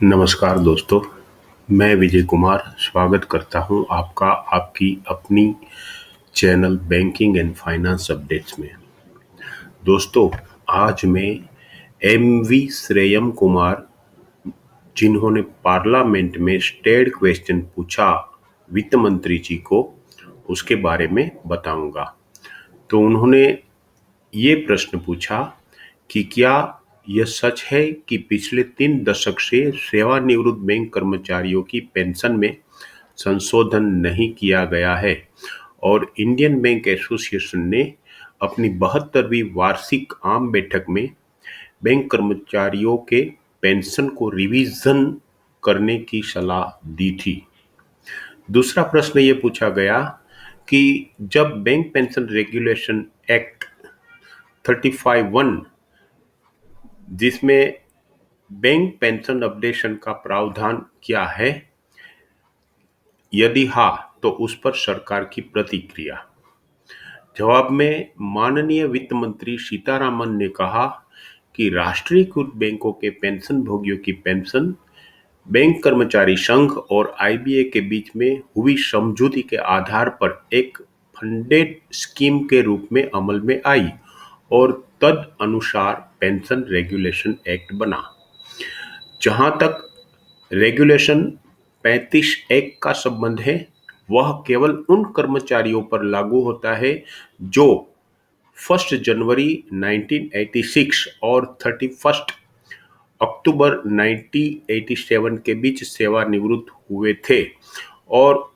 नमस्कार दोस्तों, मैं विजय कुमार स्वागत करता हूं आपका आपकी अपनी channel banking and finance updates में। दोस्तों, आज मैं एमवी श्रेयम कुमार, जिन्होंने पार्लियामेंट में स्टेड क्वेश्चन पूछा वित्त मंत्री जी को, उसके बारे में बताऊंगा। तो उन्होंने ये प्रश्न पूछा कि क्या यह सच है कि पिछले 3 दशक से सेवानिवृत्त बैंक कर्मचारियों की पेंशन में संशोधन नहीं किया गया है और इंडियन बैंक एसोसिएशन ने अपनी 72वीं वार्षिक आम बैठक में बैंक कर्मचारियों के पेंशन को रिवीजन करने की सलाह दी थी। दूसरा प्रश्न ये पूछा गया कि जब बैंक पेंशन रेगुलेशन एक्ट 35(1), जिसमें बैंक पेंशन अपडेशन का प्रावधान क्या है, यदि हाँ तो उस पर सरकार की प्रतिक्रिया। जवाब में माननीय वित्त मंत्री सीतारामन ने कहा कि राष्ट्रीयकृत बैंकों के पेंशन भोगियों की पेंशन बैंक कर्मचारी संघ और आईबीए के बीच में हुई समझौते के आधार पर एक फंडेड स्कीम के रूप में अमल में आई और तद अनुसार पेंशन रेगुलेशन एक्ट बना। जहां तक रेगुलेशन 35(1) का संबंध है, वह केवल उन कर्मचारियों पर लागू होता है जो 1 जनवरी 1986 और 31 अक्टूबर 1987 के बीच सेवानिवृत्त हुए थे और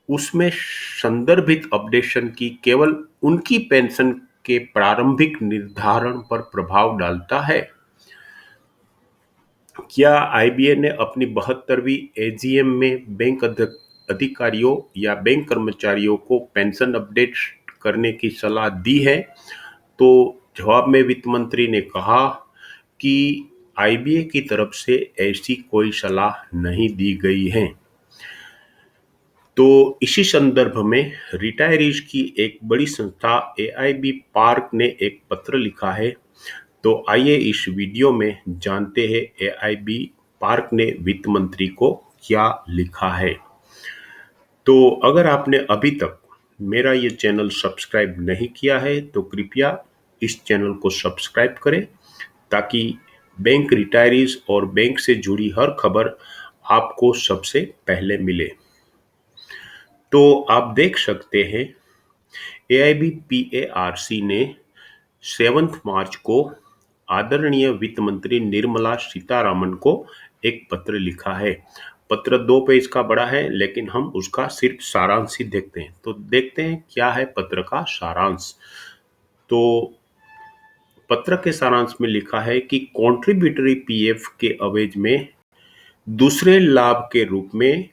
उसमें संदर्भित अपडेशन की केवल उनकी पेंशन के प्रारंभिक निर्धारण पर प्रभाव डालता है। क्या आईबीए ने अपनी 72वीं एजीएम में बैंक अधिकारियों या बैंक कर्मचारियों को पेंशन अपडेट करने की सलाह दी है? तो जवाब में वित्त मंत्री ने कहा कि आईबीए की तरफ से ऐसी कोई सलाह नहीं दी गई है। तो इसी संदर्भ में रिटायरीज की एक बड़ी संस्था एआईबी पार्क ने एक पत्र लिखा है। तो आइए इस वीडियो में जानते हैं एआईबी पार्क ने वित्त मंत्री को क्या लिखा है। तो अगर आपने अभी तक मेरा ये चैनल सब्सक्राइब नहीं किया है तो कृपया इस चैनल को सब्सक्राइब करें ताकि बैंक रिटायरीज और बैंक से जुड़ी हर खबर आपको सबसे पहले मिले। तो आप देख सकते हैं एआईबी पीएआरसी ने 7 मार्च को आदरणीय वित्त मंत्री निर्मला सीतारामन को एक पत्र लिखा है। पत्र 2 पेज का बड़ा है, लेकिन हम उसका सिर्फ सारांश ही देखते हैं। तो देखते हैं क्या है पत्र का सारांश। तो पत्र के सारांश में लिखा है कि कॉन्ट्रीब्यूटरी पीएफ के अवेज में दूसरे लाभ के रूप में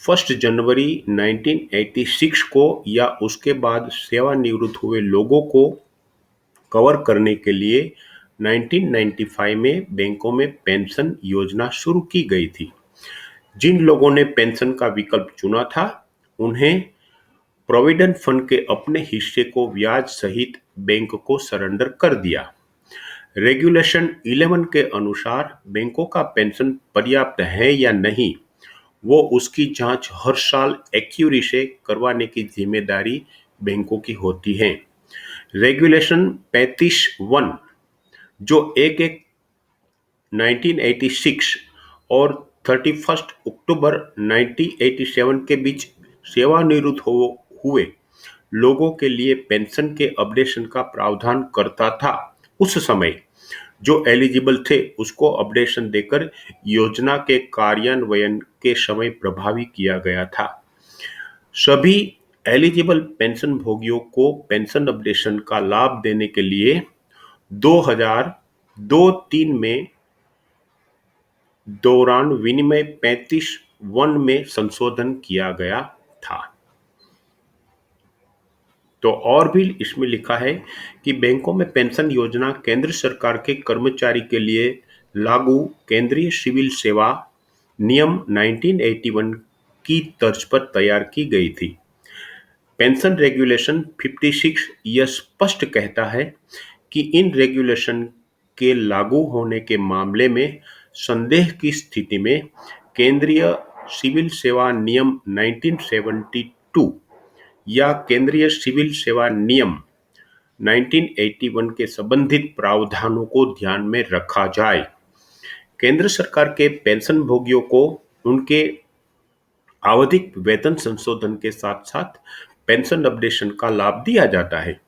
1 जनवरी 1986 को या उसके बाद सेवानिवृत्त हुए लोगों को कवर करने के लिए 1995 में बैंकों में पेंशन योजना शुरू की गई थी। जिन लोगों ने पेंशन का विकल्प चुना था, उन्हें प्रोविडेंट फंड के अपने हिस्से को ब्याज सहित बैंक को सरेंडर कर दिया। रेगुलेशन 11 के अनुसार बैंकों का पेंशन पर्याप्त है या नहीं, वो उसकी जांच हर साल एक्यूरी से करवाने की जिम्मेदारी बैंकों की होती है। रेगुलेशन 35(1), जो 1/1/1986 और 31 अक्टूबर 1987 के बीच सेवानिवृत्त हुए लोगों के लिए पेंशन के अपडेशन का प्रावधान करता था, उस समय जो एलिजिबल थे उसको अपडेशन देकर योजना के कार्यान्वयन के समय प्रभावी किया गया था। सभी एलिजिबल पेंशन भोगियों को पेंशन अपडेशन का लाभ देने के लिए 2002-3 में दौरान विनियम 35(1) में संशोधन किया गया था। तो और भी इसमें लिखा है कि बैंकों में पेंशन योजना केंद्र सरकार के कर्मचारी के लिए लागू केंद्रीय सिविल सेवा नियम 1981 की तर्ज पर तैयार की गई थी। पेंशन रेगुलेशन 56 यह स्पष्ट कहता है कि इन रेगुलेशन के लागू होने के मामले में संदेह की स्थिति में केंद्रीय सिविल सेवा नियम 1972 या केंद्रीय सिविल सेवा नियम 1981 के संबंधित प्रावधानों को ध्यान में रखा जाए। केंद्र सरकार के पेंशन भोगियों को उनके आवधिक वेतन संशोधन के साथ साथ पेंशन अपडेशन का लाभ दिया जाता है।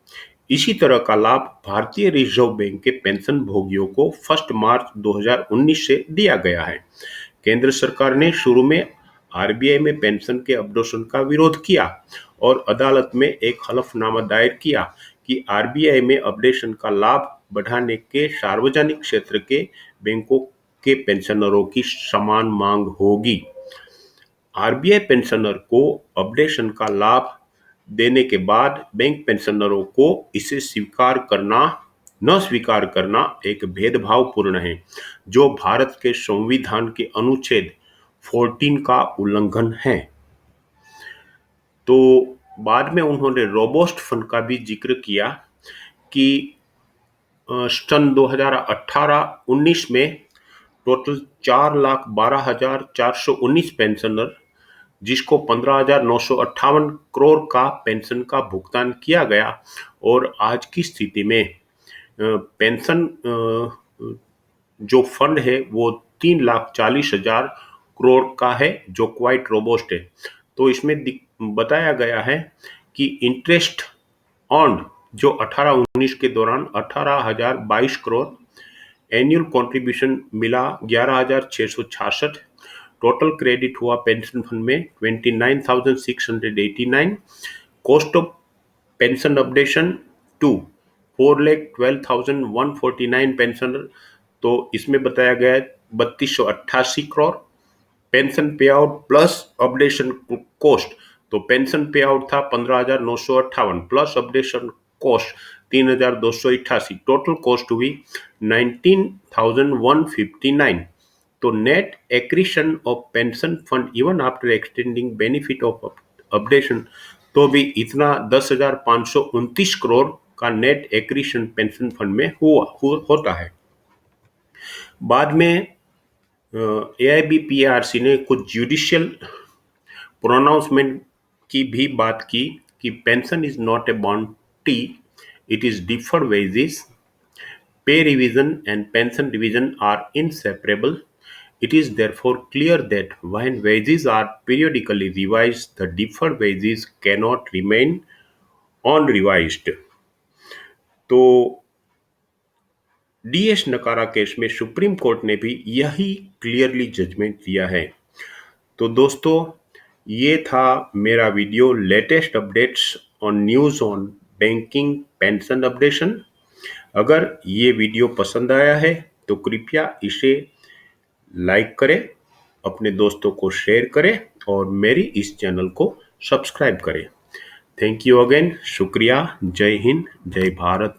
इसी तरह का लाभ भारतीय रिजर्व बैंक के पेंशन भोगियों को 1 मार्च 2019 से दिया गया है। केंद्र सरकार ने शुरू में आरबीआई में पेंशन के अपडेशन का विरोध किया और अदालत में एक हलफनामा दायर किया कि आरबीआई में अपडेशन का लाभ बढ़ाने के सार्वजनिक क्षेत्र के बैंकों के पेंशनरों की समान मांग होगी। आरबीआई पेंशनर को अपडेशन का लाभ देने के बाद बैंक पेंशनरों को इसे न स्वीकार करना एक भेदभावपूर्ण है, जो भारत के संविधान के अनुच्छेद 14 का उल्लंघन है। तो बाद में उन्होंने रोबोस्ट फंड का भी जिक्र किया कि सन 2018-19 में टोटल 4,12,419 पेंशनर, जिसको 15,958 करोड़ का पेंशन का भुगतान किया गया, और आज की स्थिति में पेंशन जो फंड है वो 3,40,000 करोड़ का है, जो क्वाइट रोबोस्ट है। तो इसमें बताया गया है कि इंटरेस्ट ऑन जो 18-19 के दौरान 18,022 करोड़, एनुअल कंट्रीब्यूशन मिला 11,666, टोटल क्रेडिट हुआ पेंशन फंड में 29,689, cost of pension updation 4,12,149 pensioner, तो इसमें बताया गया है 3,288 crore. Pension pay out plus updation cost, तो पेंशन पे आउट था 15,958 plus updation cost 3,288, total cost हुई 19,159। तो net accretion of pension fund even after extending benefit of updation, तो भी इतना 10,529 करोड़ का नेट एक्रीशन पेंशन फंड में होता है। बाद में AIBPARC ने कुछ जुडिशियल प्रोनाउंसमेंट की भी बात की कि pension is not a bounty, it is deferred wages, pay revision and pension division are inseparable. It is therefore clear that when wages are periodically revised, the deferred wages cannot remain unrevised. तो DS नकारा case में supreme court ने भी यही clearly judgement दिया है। तो दोस्तों, ये था मेरा video latest updates on news on banking pension updation. अगर ये वीडियो पसंद आया है तो कृपया इसे लाइक करें, अपने दोस्तों को शेयर करें और मेरी इस चैनल को सब्सक्राइब करें। थैंक यू अगेन, शुक्रिया, जय हिंद, जय भारत।